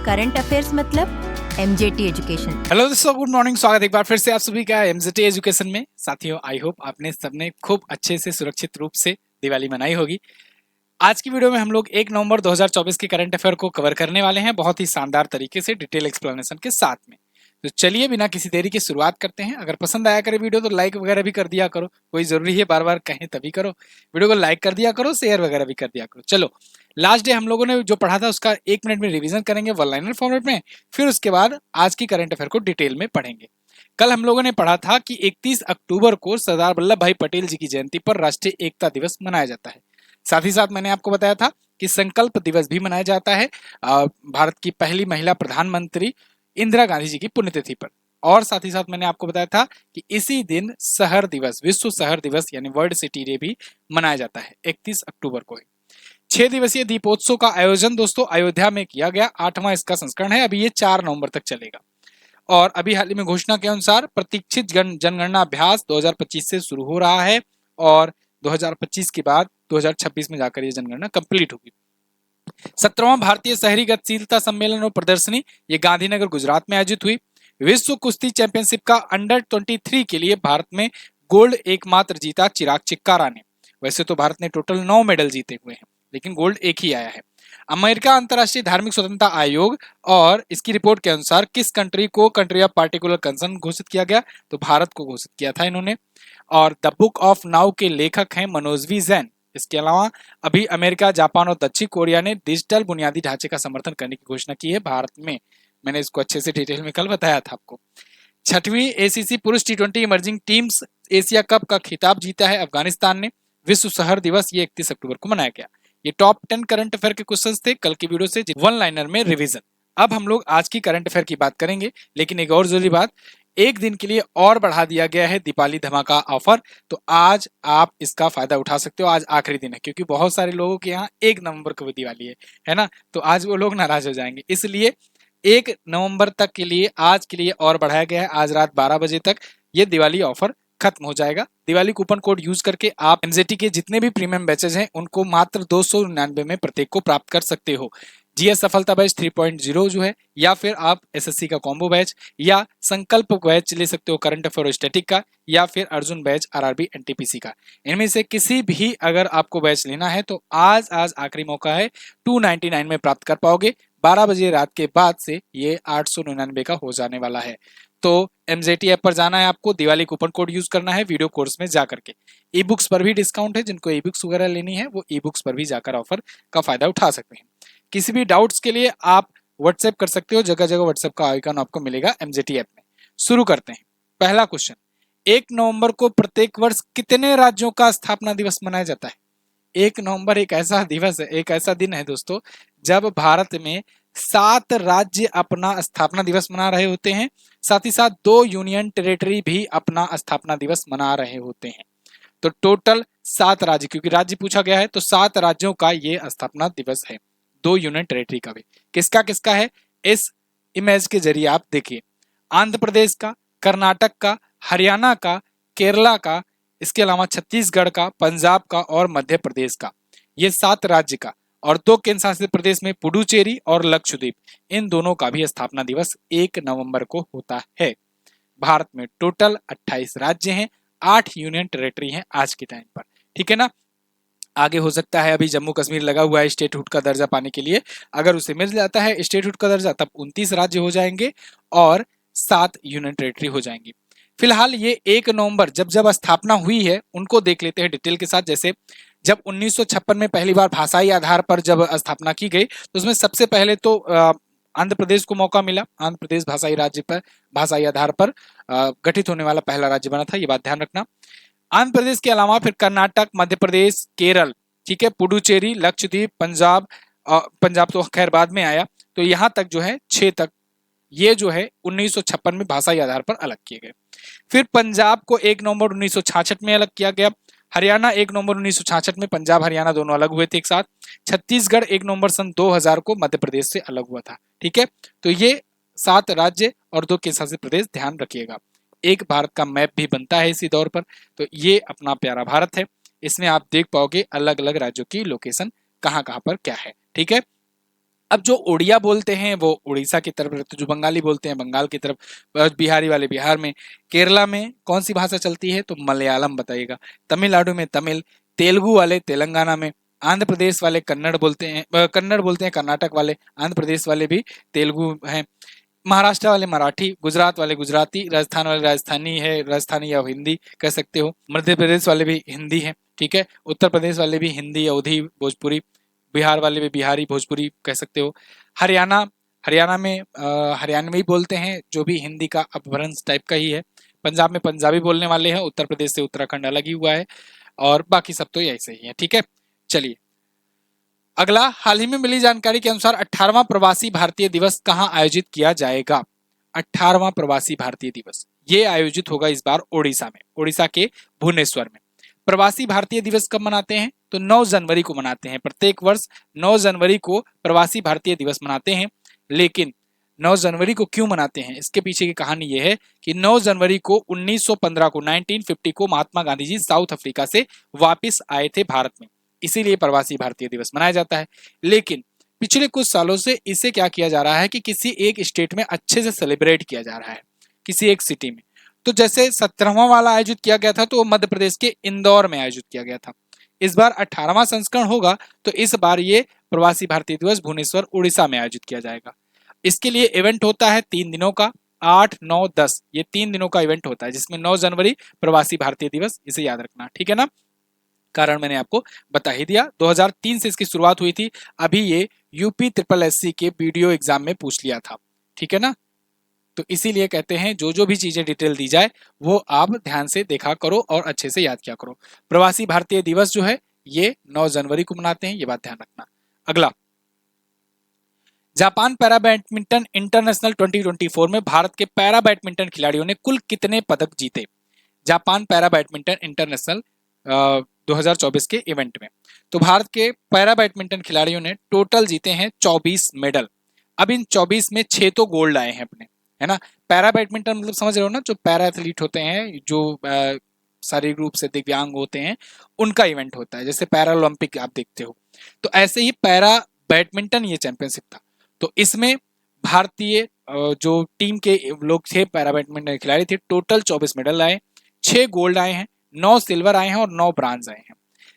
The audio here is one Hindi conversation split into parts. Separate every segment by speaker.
Speaker 1: करंट अफेयर्स मतलब एमजेटी एजुकेशन।
Speaker 2: हेलो दोस्तों, गुड मॉर्निंग। स्वागत एक बार फिर से आप सभी का एमजेटी एजुकेशन में। साथियों, आई होप आपने सबने खूब अच्छे से सुरक्षित रूप से दिवाली मनाई होगी। आज की वीडियो में हम लोग 1 नवंबर 2024 के करंट अफेयर को कवर करने वाले हैं, बहुत ही शानदार तरीके से डिटेल एक्सप्लेनेशन के साथ में। तो चलिए बिना किसी देरी के शुरुआत करते हैं। अगर पसंद आया करे वीडियो तो लाइक वगैरह भी कर दिया करो, कोई जरूरी है बार बार कहें तभी करो। वीडियो को लाइक कर दिया करो, शेयर वगैरह भी कर दिया करो। चलो, लास्ट डे हम लोगों ने जो पढ़ा था उसका 1 मिनट में रिवीजन करेंगे वन लाइनर फॉर्मेट में, फिर उसके बाद आज की करंट अफेयर को डिटेल में पढ़ेंगे। कल हम लोगों ने पढ़ा था कि 31 अक्टूबर को सरदार वल्लभ भाई पटेल जी की जयंती पर राष्ट्रीय एकता दिवस मनाया जाता है। साथ ही साथ मैंने आपको बताया था कि संकल्प दिवस भी मनाया जाता है भारत की पहली महिला प्रधानमंत्री इंदिरा गांधी जी की पुण्यतिथि पर। और साथ ही साथ मैंने आपको बताया था कि इसी दिन शहर दिवस, विश्व शहर दिवस यानी वर्ल्ड सिटी डे भी मनाया जाता है 31 अक्टूबर को। 6 दिवसीय दीपोत्सव का आयोजन दोस्तों अयोध्या में किया गया। 8वां इसका संस्करण है। अभी ये 4 नवंबर तक चलेगा। और अभी हाल ही में घोषणा के अनुसार प्रतीक्षित जनगणना अभ्यास 2025 से शुरू हो रहा है और 2025 के बाद 2026 में जाकर ये जनगणना कंप्लीट होगी। 17वां भारतीय शहरी गतिशीलता सम्मेलन और प्रदर्शनी ये गांधीनगर गुजरात में आयोजित हुई। विश्व कुश्ती चैंपियनशिप का अंडर 23 के लिए भारत में गोल्ड एकमात्र जीता चिराग चिक्कारा ने। वैसे तो भारत ने टोटल 9 मेडल जीते हुए हैं, लेकिन गोल्ड एक ही आया है। अमेरिका अंतर्राष्ट्रीय धार्मिक स्वतंत्रता आयोग और इसकी रिपोर्ट के अनुसार किस कंट्री को कंट्री ऑफ पार्टिकुलर कंसर्न घोषित किया गया, तो भारत को घोषित किया था इन्होंने। और द बुक ऑफ नाउ के लेखक हैं मनोज वी जैन। इसके अलावा अभी अमेरिका, जापान और दक्षिण कोरिया ने डिजिटल बुनियादी ढांचे का समर्थन करने की घोषणा की है भारत में। मैंने इसको अच्छे से डिटेल में कल बताया था आपको। 6वीं एसीसी पुरुष T20 emerging teams Asia cup का खिताब जीता है अफगानिस्तान ने। विश्व शहर दिवस ये 31 अक्टूबर को मनाया गया। ये टॉप 10 करंट अफेयर के क्वेश्चंस थे कल की वीडियो से, वन लाइनर में रिवीजन। अब हम लोग आज की करंट अफेयर की बात करेंगे, लेकिन एक और जरूरी बात, एक दिन के लिए और बढ़ा दिया गया है दीपावली धमाका ऑफर। तो आज आप इसका फायदा उठा सकते हो। आज आखिरी दिन है, क्योंकि बहुत सारे लोगों के यहाँ 1 नवंबर को भी दिवाली है ना, तो आज वो लोग नाराज हो जाएंगे। इसलिए 1 नवंबर तक के लिए आज के लिए और बढ़ाया गया है। आज रात 12 बजे तक ये दिवाली ऑफर खत्म हो जाएगा। दिवाली कूपन कोड यूज करके आप एमजेटी के जितने भी प्रीमियम बैचेज हैं उनको मात्र 299 में प्रत्येक को प्राप्त कर सकते हो। जीएस सफलता बैच 3.0 जो है, या फिर आप एसएससी का कॉम्बो बैच या संकल्प बैच ले सकते हो करंट अफेयर और स्टैटिक का, या फिर अर्जुन बैच आरआरबी एनटीपीसी का। इनमें से किसी भी अगर आपको बैच लेना है तो आज आखिरी मौका है, 299 में प्राप्त कर पाओगे। 12 बजे रात के बाद से ये 899 का हो जाने वाला है। तो एमजेटी ऐप पर जाना है आपको, दिवाली कूपन कोड यूज करना है वीडियो कोर्स में जाकर के। ई बुक्स पर भी डिस्काउंट है, जिनको ई बुक्स वगैरह लेनी है वो ई बुक्स पर भी जाकर ऑफर का फायदा उठा सकते हैं। किसी भी डाउट्स के लिए आप व्हाट्सएप कर सकते हो, जगह जगह व्हाट्सएप का आइकन आपको मिलेगा एमजेटी ऐप में। शुरू करते हैं। पहला क्वेश्चन, 1 नवंबर को प्रत्येक वर्ष कितने राज्यों का स्थापना दिवस मनाया जाता है? 1 नवंबर एक ऐसा दिवस है, एक ऐसा दिन है दोस्तों, जब भारत में 7 राज्य अपना स्थापना दिवस मना रहे होते हैं। साथ ही साथ 2 यूनियन टेरिटरी भी अपना स्थापना दिवस मना रहे होते हैं। तो टोटल 7 राज्य, क्योंकि राज्य पूछा गया है, तो 7 राज्यों का ये स्थापना दिवस है। 2 यूनियन टेरिटरी का भी। किसका किसका है इस इमेज के जरिए आप देखिए। आंध्र प्रदेश का, कर्नाटक का, हरियाणा का, केरला का, इसके अलावा छत्तीसगढ़ का, पंजाब का और मध्य प्रदेश का। ये 7 राज्य का। और 2 केंद्र शासित प्रदेश में पुडुचेरी और लक्षद्वीप, इन दोनों का भी स्थापना दिवस 1 नवंबर को होता है। भारत में टोटल 28 राज्य हैं, 8 यूनियन टेरिटरी हैं आज के टाइम पर। ठीक है ना। आगे हो सकता है, अभी जम्मू कश्मीर लगा हुआ है स्टेटहुड का दर्जा पाने के लिए, अगर उसे मिल जाता है स्टेटहुड का दर्जा तब 29 राज्य हो जाएंगे और 7 यूनियन टेरिटरी हो जाएंगी। फिलहाल ये 1 नवंबर जब जब स्थापना हुई है उनको देख लेते हैं डिटेल के साथ। जैसे जब 1956 में पहली बार भाषाई आधार पर जब स्थापना की गई, तो उसमें सबसे पहले तो आंध्र प्रदेश को मौका मिला। आंध्र प्रदेश भाषाई राज्य पर, भाषाई आधार पर गठित होने वाला पहला राज्य बना था, ये बात ध्यान रखना। आंध्र प्रदेश के अलावा फिर कर्नाटक, मध्य प्रदेश, केरल, ठीक है, पुडुचेरी, लक्षद्वीप, पंजाब, पंजाब तो खैर बाद में आया। तो यहाँ तक जो है 6 तक ये जो है 1956 में भाषाई आधार पर अलग किए गए। फिर पंजाब को 1 नवंबर 1966 में अलग किया गया। हरियाणा 1 नवंबर 1966 में, पंजाब हरियाणा दोनों अलग हुए थे एक साथ। छत्तीसगढ़ 1 नवंबर सन 2000 को मध्य प्रदेश से अलग हुआ था। ठीक है, तो ये 7 राज्य और 2 केंद्र शासित प्रदेश, ध्यान रखिएगा। एक भारत का मैप भी बनता है इसी दौर पर। तो ये अपना प्यारा भारत है, इसमें आप देख पाओगे अलग अलग राज्यों की लोकेशन कहाँ कहाँ पर क्या है। ठीक है, अब जो उड़िया बोलते हैं वो उड़ीसा की तरफ रहते हैं, जो बंगाली बोलते हैं बंगाल की तरफ, बिहारी वाले बिहार में। केरला में कौन सी भाषा चलती है, तो मलयालम बताइएगा। तमिलनाडु में तमिल, तेलुगु वाले तेलंगाना में, आंध्र प्रदेश वाले कन्नड़ बोलते हैं, कर्नाटक वाले, आंध्र प्रदेश वाले भी तेलुगु हैं, महाराष्ट्र वाले मराठी, गुजरात वाले गुजराती, राजस्थान वाले राजस्थानी है, राजस्थानी या हिंदी कह सकते हो, मध्य प्रदेश वाले भी हिंदी है, ठीक है, उत्तर प्रदेश वाले भी हिंदी, अवधी, भोजपुरी, बिहार वाले भी बिहारी भोजपुरी कह सकते हो। हरियाणा, हरियाणा में हरियाणवी बोलते हैं, जो भी हिंदी का अपभ्रंश टाइप का ही है। पंजाब में पंजाबी बोलने वाले हैं, उत्तर प्रदेश से उत्तराखंड अलग ही हुआ है, और बाकी सब तो ऐसे ही है, ठीक है। चलिए अगला, हाल ही में मिली जानकारी के अनुसार 18वां प्रवासी भारतीय दिवस कहां आयोजित किया जाएगा। 18वां प्रवासी भारतीय दिवस ये आयोजित होगा इस बार ओडिशा में, ओडिशा के भुवनेश्वर में। प्रवासी भारतीय दिवस कब मनाते हैं, तो 9 जनवरी को मनाते हैं। प्रत्येक वर्ष 9 जनवरी को प्रवासी भारतीय दिवस मनाते हैं। लेकिन 9 जनवरी को क्यों मनाते हैं, इसके पीछे की कहानी यह है कि 9 जनवरी को 1915 को 1950 को महात्मा गांधी जी साउथ अफ्रीका से वापस आए थे भारत में, इसीलिए प्रवासी भारतीय दिवस मनाया जाता है। लेकिन पिछले कुछ सालों से इसे क्या किया जा रहा है कि किसी एक स्टेट में अच्छे से सेलिब्रेट किया जा रहा है, किसी एक सिटी में। तो जैसे 17वां वाला आयोजित किया गया था, तो वो मध्य प्रदेश के इंदौर में आयोजित किया गया था। इस बार 18वां संस्करण होगा, तो इस बार ये प्रवासी भारतीय दिवस भुवनेश्वर उड़ीसा में आयोजित किया जाएगा। इसके लिए इवेंट होता है 3 दिनों का, 8, 9, 10, ये 3 दिनों का इवेंट होता है, जिसमें 9 जनवरी प्रवासी भारतीय दिवस, इसे याद रखना, ठीक है ना। कारण मैंने आपको बता ही दिया, 2003 से इसकी शुरुआत हुई थी। अभी ये यूपी ट्रिपल एससी के वीडियो एग्जाम में पूछ लिया था, ठीक है ना। तो इसीलिए कहते हैं जो जो भी चीजें डिटेल दी जाए वो आप ध्यान से देखा करो और अच्छे से याद किया करो। प्रवासी भारतीय दिवस जो है ये 9 जनवरी को मनाते हैं, ये बात ध्यान रखना। अगला, जापान पैरा बैडमिंटन इंटरनेशनल 2024 में भारत के पैरा बैडमिंटन खिलाड़ियों ने कुल कितने पदक जीते। जापान पैरा बैडमिंटन इंटरनेशनल 2024 के इवेंट में, तो भारत के पैरा बैडमिंटन खिलाड़ियों ने टोटल जीते हैं 24 मेडल। अब इन 24 में 6 तो गोल्ड आए हैं अपने, है ना। पैरा बैडमिंटन मतलब समझ रहे हो ना, जो पैरा एथलीट होते हैं, जो शारीरिक रूप से दिव्यांग होते हैं, उनका इवेंट होता है, जैसे पैरा ओलंपिक आप देखते हो। तो ऐसे ही पैरा बैडमिंटन ये चैंपियनशिप था। तो इसमें भारतीय जो टीम के लोग थे, पैरा बैडमिंटन खिलाड़ी थे, टोटल 24 मेडल आए, 6 गोल्ड आए हैं, 9 सिल्वर आए हैं और 9 ब्रांज आए हैं।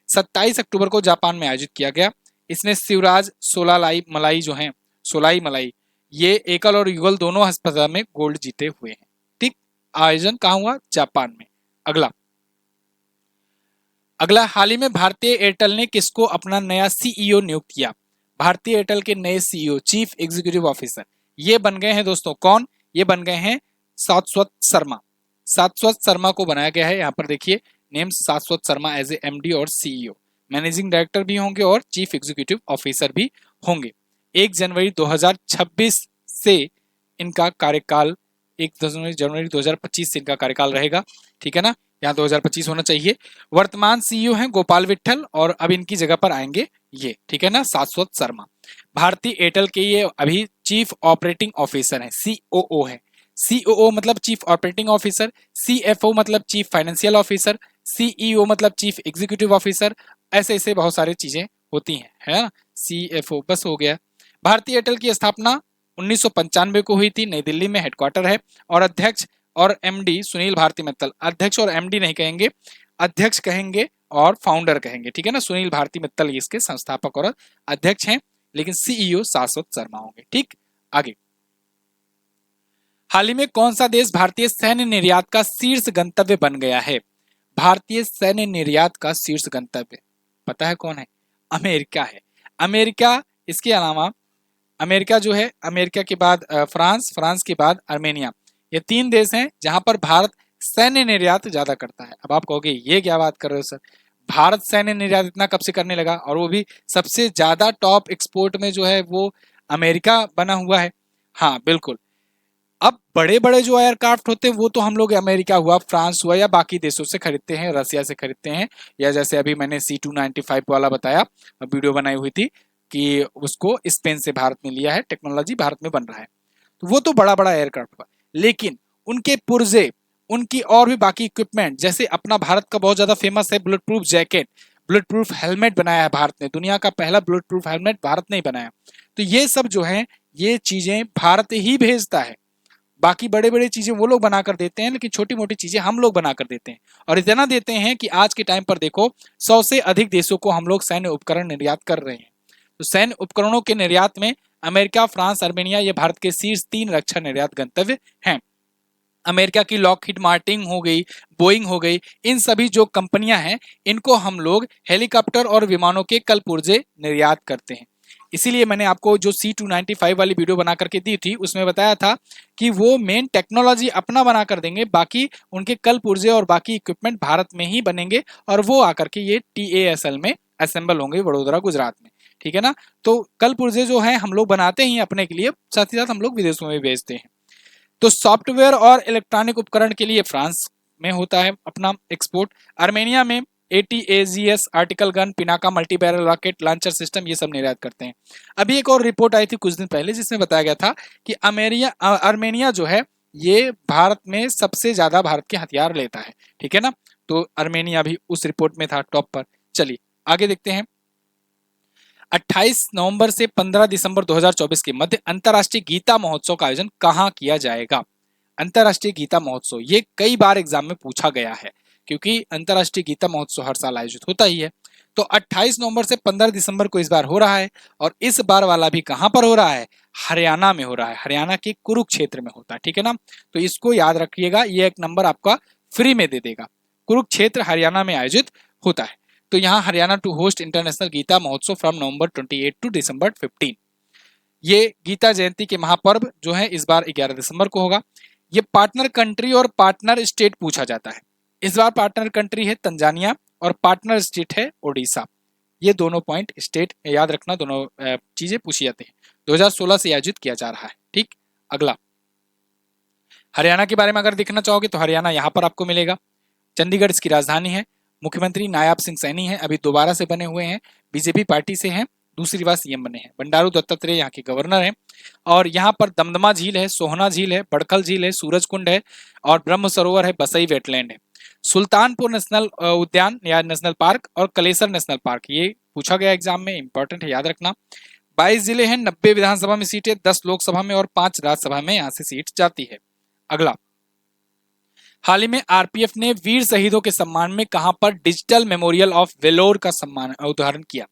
Speaker 2: 27 अक्टूबर को जापान में आयोजित किया गया। इसमें शिवराज सोलाई जो हैं, सोलाई मलाई, ये एकल और युगल दोनों स्पर्धा में गोल्ड जीते हुए हैं, ठीक। आयोजन कहाँ हुआ, जापान में। अगला, हाल ही में भारतीय एयरटेल ने किसको अपना नया सीईओ नियुक्त किया। भारतीय एयरटेल के नए सीईओ, चीफ एग्जीक्यूटिव ऑफिसर, ये बन गए हैं दोस्तों, कौन, ये बन गए हैं शाश्वत शर्मा। शाश्वत शर्मा को बनाया गया है, यहाँ पर देखिए नेम शाश्वत शर्मा एज ए एमडी और सीईओ, मैनेजिंग डायरेक्टर भी होंगे और चीफ एग्जीक्यूटिव ऑफिसर भी होंगे। 1 जनवरी 2026 से इनका कार्यकाल, 1 जनवरी 2025 से इनका कार्यकाल रहेगा, ठीक है ना। यहाँ 2025 होना चाहिए। वर्तमान सीईओ हैं गोपाल विट्ठल और अब इनकी जगह पर आएंगे ये, ठीक है ना, शाश्वत शर्मा। भारतीय एयरटेल के ये अभी चीफ ऑपरेटिंग ऑफिसर हैं, सीओओ है। सीओओ मतलब चीफ ऑपरेटिंग ऑफिसर, सीएफओ मतलब चीफ फाइनेंशियल ऑफिसर, सीईओ मतलब चीफ एग्जीक्यूटिव ऑफिसर, ऐसे ऐसे बहुत सारी चीजें होती हैं, है ना। सीएफओ बस हो गया। भारतीय एयरटेल की स्थापना 1995 को हुई थी, नई दिल्ली में हेडक्वार्टर है, और अध्यक्ष और एमडी सुनील भारती मित्तल, अध्यक्ष और एमडी नहीं कहेंगे, अध्यक्ष कहेंगे और फाउंडर कहेंगे, ठीक है ना। सुनील भारती मित्तल इसके संस्थापक और अध्यक्ष हैं, लेकिन सीईओ शाश्वत शर्मा होंगे, ठीक। आगे, हाल ही में कौन सा देश भारतीय सैन्य निर्यात का शीर्ष गंतव्य बन गया है। भारतीय सैन्य निर्यात का शीर्ष गंतव्य पता है कौन है, अमेरिका है। अमेरिका, इसके अलावा अमेरिका जो है, अमेरिका के बाद फ्रांस, फ्रांस के बाद अर्मेनिया, ये 3 देश हैं जहां पर भारत सैन्य निर्यात ज्यादा करता है। अब आप कहोगे ये क्या बात कर रहे हो सर, भारत सैन्य निर्यात इतना कब से करने लगा, और वो भी सबसे ज्यादा टॉप एक्सपोर्ट में जो है वो अमेरिका बना हुआ है। हाँ बिल्कुल, अब बड़े बड़े जो एयरक्राफ्ट होते हैं वो तो हम लोग अमेरिका हुआ, फ्रांस हुआ या बाकी देशों से खरीदते हैं, रसिया से खरीदते हैं, या जैसे अभी मैंने C295 वाला बताया, वीडियो बनाई हुई थी कि उसको स्पेन से भारत में लिया है, टेक्नोलॉजी भारत में बन रहा है, तो वो तो बड़ा बड़ा एयरक्राफ्ट हुआ। लेकिन उनके पुर्जे, उनकी और भी बाकी इक्विपमेंट, जैसे अपना भारत का बहुत ज्यादा फेमस है bullet proof jacket, bullet proof helmet बनाया है भारत ने, दुनिया का पहला बुलेट प्रूफ हेलमेट भारत ने ही बनाया। तो ये सब जो है ये चीजें भारत ही भेजता है। बाकी बड़े बड़े चीजें वो लोग बना कर देते हैं, लेकिन छोटी मोटी चीजें हम लोग बना कर देते हैं। और इतना देते हैं कि आज के टाइम पर देखो 100 से अधिक देशों को हम लोग सैन्य उपकरण निर्यात कर रहे हैं। तो सैन्य उपकरणों के निर्यात में अमेरिका, फ्रांस, अर्मेनिया ये भारत के शीर्ष 3 रक्षा निर्यात गंतव्य हैं। अमेरिका की लॉकहीड मार्टिन हो गई, बोइंग हो गई, इन सभी जो कंपनियां हैं इनको हम लोग हेलीकॉप्टर और विमानों के कल पुर्जे निर्यात करते हैं। इसीलिए मैंने आपको जो C295 वाली वीडियो बना करके दी थी उसमें बताया था कि वो मेन टेक्नोलॉजी अपना बना कर देंगे, बाकी उनके कल पुर्जे और बाकी इक्विपमेंट भारत में ही बनेंगे और वो आकर के ये TASL में असेंबल होंगे वडोदरा गुजरात में। ठीक है ना। तो कल पुर्जे जो है हम लोग बनाते ही अपने के लिए, साथ ही साथ हम लोग विदेशों में भेजते हैं। तो सॉफ्टवेयर और इलेक्ट्रॉनिक उपकरण के लिए फ्रांस में होता है अपना एक्सपोर्ट। अर्मेनिया में ATAGS article gun, Pinaka multi barrel rocket launcher system ये सब निर्यात करते हैं। अभी एक और रिपोर्ट आई थी कुछ दिन पहले जिसमें बताया गया था कि अर्मेनिया जो है ये भारत में सबसे ज्यादा भारत के हथियार लेता है। ठीक है ना। तो अर्मेनिया भी उस रिपोर्ट में था टॉप पर। चलिए आगे देखते हैं। 28 नवंबर से 15 दिसंबर 2024 के मध्य अंतर्राष्ट्रीय गीता महोत्सव का आयोजन कहाँ किया जाएगा? अंतर्राष्ट्रीय गीता महोत्सव ये कई बार एग्जाम में पूछा गया है, क्योंकि अंतर्राष्ट्रीय गीता महोत्सव हर साल आयोजित होता ही है। तो 28 नवंबर से 15 दिसंबर को इस बार हो रहा है, और इस बार वाला भी कहां पर हो रहा है? हरियाणा में हो रहा है। हरियाणा के कुरुक्षेत्र में होता है। ठीक है ना। तो इसको याद रखिएगा, ये एक नंबर आपका फ्री में दे देगा। कुरुक्षेत्र हरियाणा में आयोजित होता है। तो यहाँ Haryana to host international Gita Mahotsav from November 28 to दिसंबर 15। ये गीता जयंती के महापर्व जो है इस बार 11 दिसंबर को होगा। ये पार्टनर कंट्री और पार्टनर स्टेट पूछा जाता है। इस बार पार्टनर कंट्री है तंजानिया और पार्टनर स्टेट है ओडिशा। ये दोनों पॉइंट स्टेट याद रखना, दोनों चीजें पूछी जाती हैं। 2016 से आयोजित किया जा रहा है। ठीक। अगला हरियाणा के बारे में अगर देखना चाहोगे तो हरियाणा यहाँ पर आपको मिलेगा। चंडीगढ़ इसकी राजधानी है। मुख्यमंत्री नायाब सिंह सैनी हैं, अभी दोबारा से बने हुए हैं, बीजेपी पार्टी से हैं, दूसरी बार सीएम बने हैं। बंडारू दत्तात्रेय यहाँ के गवर्नर हैं। और यहाँ पर दमदमा झील है, सोहना झील है, बड़खल झील है, सूरज कुंड है और ब्रह्म सरोवर है, बसई वेटलैंड है। सुल्तानपुर नेशनल उद्यान या नेशनल पार्क और कलेसर नेशनल पार्क ये पूछा गया एग्जाम में, इंपॉर्टेंट है, याद रखना। 22 जिले हैं, 90 विधानसभा में सीटें, 10 लोकसभा में और 5 राज्यसभा में यहाँ से सीट जाती है। अगला हाल ही में आरपीएफ ने वीर शहीदों के सम्मान में कहां पर डिजिटल मेमोरियल ऑफ वेलोर का सम्मान उदाहरण किया?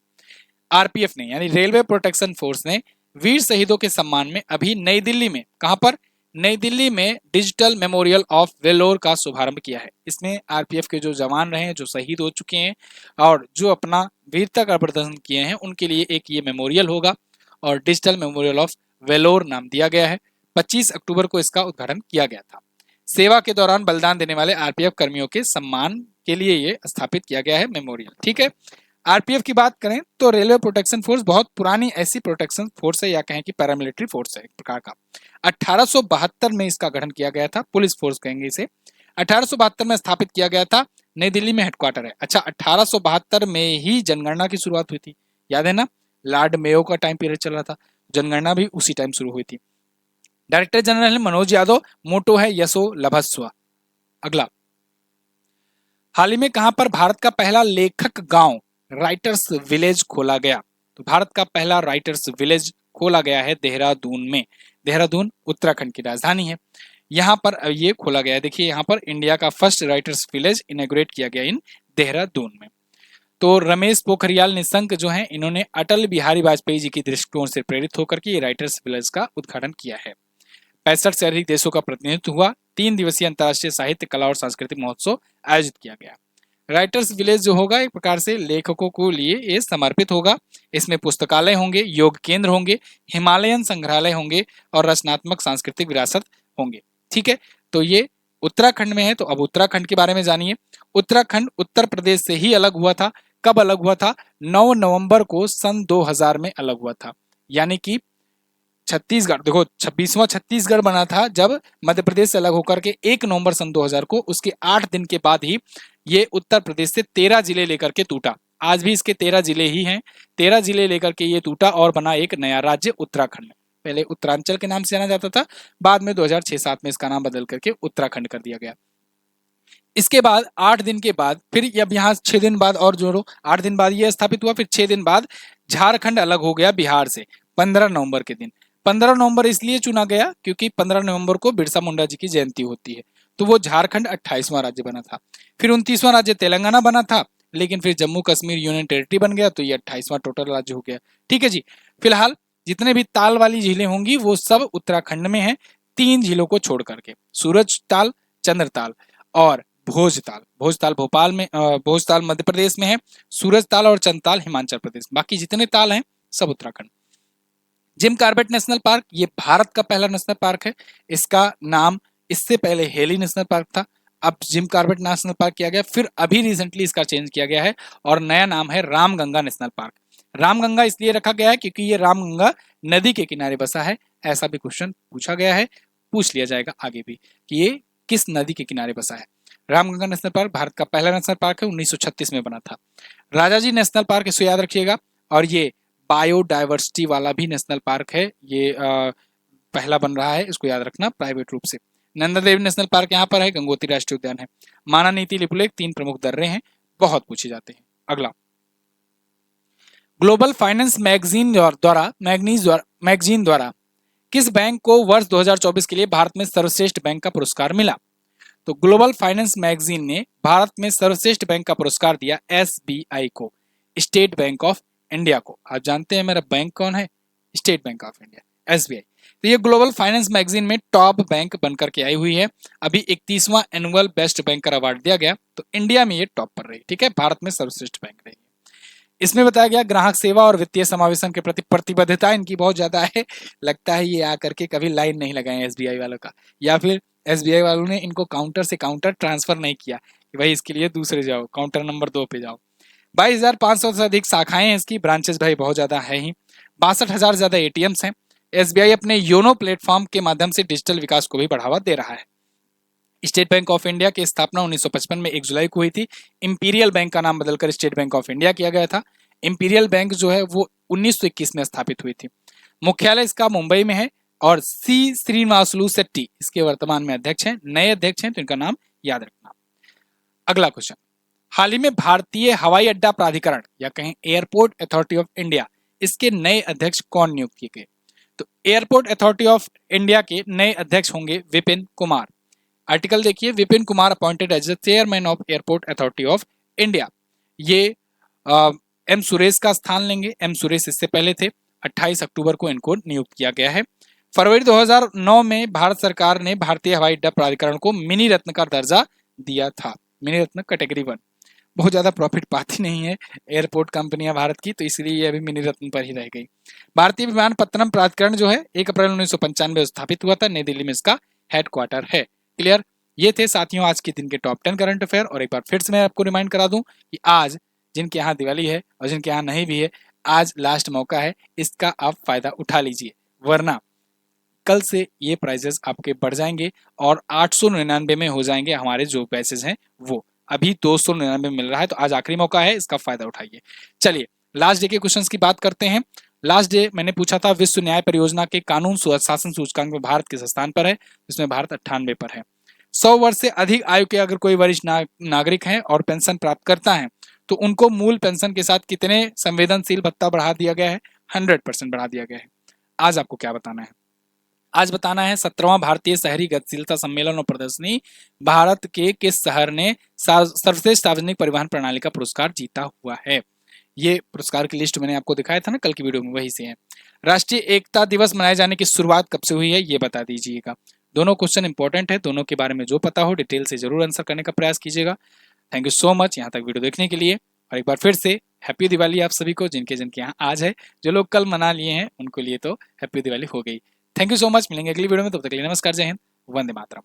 Speaker 2: आरपीएफ ने यानी रेलवे प्रोटेक्शन फोर्स ने वीर शहीदों के सम्मान में अभी नई दिल्ली में, कहां पर? नई दिल्ली में डिजिटल मेमोरियल ऑफ वेलोर का शुभारंभ किया है। इसमें आरपीएफ के जो जवान रहे हैं, जो शहीद हो चुके हैं और जो अपना वीरता का प्रदर्शन किए हैं, उनके लिए एक ये मेमोरियल होगा और डिजिटल मेमोरियल ऑफ वेलोर नाम दिया गया है। 25 अक्टूबर को इसका उद्घाटन किया गया था। सेवा के दौरान बलिदान देने वाले आरपीएफ कर्मियों के सम्मान के लिए ये स्थापित किया गया है मेमोरियल। ठीक है। आरपीएफ की बात करें तो रेलवे प्रोटेक्शन फोर्स बहुत पुरानी ऐसी प्रोटेक्शन फोर्स है, या कहें कि पैरामिलिट्री फोर्स है एक प्रकार का। 1872 में इसका गठन किया गया था, पुलिस फोर्स कहेंगे इसे। 1872 में स्थापित किया गया था, नई दिल्ली में हेडक्वार्टर है। अच्छा, 1872 में ही जनगणना की शुरुआत हुई थी, याद है ना? लॉर्ड मेयो का टाइम पीरियड चल रहा था, जनगणना भी उसी टाइम शुरू हुई थी। डायरेक्टर जनरल है मनोज यादव, मोटो है यशो लभस्व। अगला हाल ही में कहां पर भारत का पहला लेखक गांव राइटर्स विलेज खोला गया? तो भारत का पहला राइटर्स विलेज खोला गया है देहरादून में। देहरादून उत्तराखंड की राजधानी है, यहाँ पर ये खोला गया है। देखिए यहाँ पर इंडिया का फर्स्ट राइटर्स विलेज इनॉग्रेट किया गया इन देहरादून में। तो रमेश पोखरियाल निशंक जो हैं, इन्होंने अटल बिहारी वाजपेयी जी की दृष्टिकोण से प्रेरित होकर के ये राइटर्स विलेज का उद्घाटन किया है। 65 से अधिक देशों का प्रतिनिधित्व हुआ। 3 दिवसीय अंतर्राष्ट्रीय साहित्य, कला और सांस्कृतिक महोत्सव आयोजित किया गया। राइटर्स विलेज जो होगा एक प्रकार से लेखकों को लिए ये समर्पित होगा। इसमें पुस्तकालय होंगे, योग केंद्र होंगे, हिमालयन संग्रहालय होंगे और रचनात्मक सांस्कृतिक विरासत होंगे। ठीक है। तो ये उत्तराखंड में है, तो अब उत्तराखंड के बारे में जानिए। उत्तराखंड उत्तर प्रदेश से ही अलग हुआ था। कब अलग हुआ था? 9 नवंबर को सन 2000 में अलग हुआ था। यानी कि छत्तीसगढ़, देखो 26वां छत्तीसगढ़ बना था जब मध्य प्रदेश से अलग होकर के 1 नवंबर सन 2000 को, उसके 8 दिन के बाद ही ये उत्तर प्रदेश से 13 जिले लेकर के टूटा। आज भी इसके 13 जिले ही हैं। 13 जिले लेकर के ये टूटा और बना एक नया राज्य उत्तराखंड। पहले उत्तरांचल के नाम से जाना जाता था, बाद में 2006-07 में इसका नाम बदल करके उत्तराखंड कर दिया गया। इसके बाद 8 दिन के बाद फिर अब यहाँ 6 दिन बाद और जोड़ो, 8 दिन बाद ये स्थापित हुआ। फिर 6 दिन बाद झारखंड अलग हो गया बिहार से। 15 नवंबर के दिन। 15 नवंबर इसलिए चुना गया क्योंकि 15 नवंबर को बिरसा मुंडा जी की जयंती होती है। तो वो झारखंड 28वां राज्य बना था। फिर 29वां राज्य तेलंगाना बना था, लेकिन फिर जम्मू कश्मीर यूनियन टेरिटरी बन गया, तो ये 28वां टोटल राज्य हो गया। ठीक है जी। फिलहाल जितने भी ताल वाली झीलें होंगी वो सब उत्तराखंड में है, 3 झीलों को छोड़ करके, सूरज ताल, चंद्रताल और भोजताल। भोजताल भोपाल में, भोजताल मध्य प्रदेश में है, सूरज ताल और चंद्रताल हिमाचल प्रदेश। बाकी जितने ताल हैं सब Uttarakhand. Jim Corbett national park ये भारत का पहला नेशनल पार्क है। इसका नाम इससे पहले हेली नेशनल पार्क था, अब जिम कॉर्बेट नेशनल पार्क किया गया, फिर अभी रिसेंटली इसका चेंज किया गया है और नया नाम है रामगंगा नेशनल पार्क। रामगंगा इसलिए रखा गया है क्योंकि ये रामगंगा नदी के किनारे बसा है। ऐसा भी क्वेश्चन पूछा गया है, पूछ लिया जाएगा आगे भी कि ये किस नदी के किनारे बसा है। रामगंगा नेशनल पार्क भारत का पहला नेशनल पार्क है, 1936 में बना था। राजाजी नेशनल पार्क इसको याद रखिएगा, और ये बायोडाइवर्सिटी वाला भी नेशनल पार्क है, ये पहला बन रहा है, इसको याद रखना प्राइवेट रूप से। नंदा देवी नेशनल पार्क यहाँ पर है, गंगोत्री राष्ट्रीय उद्यान है। माना, नीति, लिपुलेख 3 प्रमुख दर्रे हैं, बहुत पूछे जाते हैं। अगला, ग्लोबल फाइनेंस मैगजीन द्वारा किस बैंक को वर्ष 2024 के लिए भारत में सर्वश्रेष्ठ बैंक का पुरस्कार मिला? तो ग्लोबल फाइनेंस मैगजीन ने भारत में सर्वश्रेष्ठ बैंक का पुरस्कार दिया एसबीआई को, स्टेट बैंक ऑफ इंडिया को। आप जानते हैं मेरा बैंक कौन है? State bank of India, SBI. तो ये ग्लोबल फाइनेंस मैगजीन में टॉप बैंक बनकर के आई हुई है। अभी 31वां एनुअल बेस्ट बैंकर अवार्ड दिया गया, तो इंडिया में ये टॉप पर रही। ठीक है, भारत में सर्वश्रेष्ठ बैंक रही। इसमें बताया गया ग्राहक सेवा और वित्तीय समावेशन के प्रति प्रतिबद्धता इनकी बहुत ज्यादा है। लगता है ये आकर के कभी लाइन नहीं लगाए एसबीआई वालों का, या फिर एसबीआई वालों ने इनको काउंटर से काउंटर ट्रांसफर नहीं किया कि भाई इसके लिए दूसरे जाओ, काउंटर नंबर 2 पे जाओ। 22,500 से अधिक शाखाएं हैं इसकी, ब्रांचेस भाई बहुत ज्यादा है ही। 62,000 ज्यादा एटीएम्स हैं। एसबीआई अपने योनो प्लेटफॉर्म के माध्यम से डिजिटल विकास को भी बढ़ावा दे रहा है। स्टेट बैंक ऑफ इंडिया की स्थापना 1955 में 1 जुलाई को हुई थी। इंपीरियल बैंक का नाम बदलकर स्टेट बैंक ऑफ इंडिया किया गया था। इंपीरियल बैंक जो है वो 1921 में स्थापित हुई थी। मुख्यालय इसका मुंबई में है और सी श्रीनिवासलू शेट्टी इसके वर्तमान में अध्यक्ष हैं। नए अध्यक्ष हैं तो इनका नाम याद रखना। अगला क्वेश्चन, हाल ही में भारतीय हवाई अड्डा प्राधिकरण या कहें एयरपोर्ट अथॉरिटी ऑफ इंडिया, इसके नए अध्यक्ष कौन नियुक्त किए गए? तो एयरपोर्ट अथॉरिटी ऑफ इंडिया के नए अध्यक्ष होंगे विपिन कुमार। आर्टिकल देखिए, Vipin Kumar appointed as the chairman of Airport Authority of India. ये एम सुरेश का स्थान लेंगे। एम सुरेश इससे पहले थे। 28 अक्टूबर को इनको नियुक्त किया गया है। फरवरी 2009 में भारत सरकार ने भारतीय हवाई अड्डा प्राधिकरण को मिनी रत्न का दर्जा दिया था। मिनी रत्न कैटेगरी 1। बहुत ज्यादा प्रॉफिट पाती नहीं है एयरपोर्ट कंपनियां भारत की, तो इसलिए ये अभी मिनी रत्न पर ही रह गई। भारतीय विमानपत्तनम प्राधिकरण जो है 1 अप्रैल 1995 में स्थापित हुआ था। नई दिल्ली में इसका हेडक्वार्टर है। क्लियर? ये थे साथियों आज के दिन के टॉप 10 करंट अफेयर। और एक बार फिर से मैं आपको रिमाइंड करा दूं कि आज जिनके यहाँ दिवाली है और जिनके यहाँ नहीं भी है, आज लास्ट मौका है, इसका आप फायदा उठा लीजिए, वरना कल से ये प्राइजेस आपके बढ़ जाएंगे और 899 में हो जाएंगे हमारे जो पैसेज हैं वो। अभी 299 मिल रहा है, तो आज आखिरी मौका है, इसका फायदा उठाइए। चलिए लास्ट डे के क्वेश्चंस की बात करते हैं। लास्ट डे मैंने पूछा था विश्व न्याय परियोजना के कानून शासन सूचकांक में भारत किस स्थान पर है? इसमें भारत 98 पर है। 100 वर्ष से अधिक आयु के अगर कोई वरिष्ठ नागरिक हैं और पेंशन प्राप्त करता है तो उनको मूल पेंशन के साथ कितने संवेदनशील भत्ता बढ़ा दिया गया है? 100% बढ़ा दिया गया है। आज आपको क्या बताना है? आज बताना है 17वां भारतीय शहरी गतिशीलता सम्मेलन और प्रदर्शनी भारत के किस शहर ने सर्वश्रेष्ठ सार्वजनिक परिवहन प्रणाली का पुरस्कार जीता हुआ है? ये पुरस्कार की लिस्ट मैंने आपको दिखाया था ना कल की वीडियो में, वही से है। राष्ट्रीय एकता दिवस मनाए जाने की शुरुआत कब से हुई है ये बता दीजिएगा। दोनों क्वेश्चन इंपॉर्टेंट है, दोनों के बारे में जो पता हो डिटेल से जरूर आंसर करने का प्रयास कीजिएगा। थैंक यू सो मच यहाँ तक वीडियो देखने के लिए। और एक बार फिर से हैप्पी दिवाली आप सभी को, जिनके जिनके यहाँ आज है। जो लोग कल मना लिए हैं उनके लिए तो हैप्पी दिवाली हो गई। Thank you so much. मिलेंगे अगली वीडियो में, तब तक के लिए नमस्कार, जय हिंद, वंदे मातरम।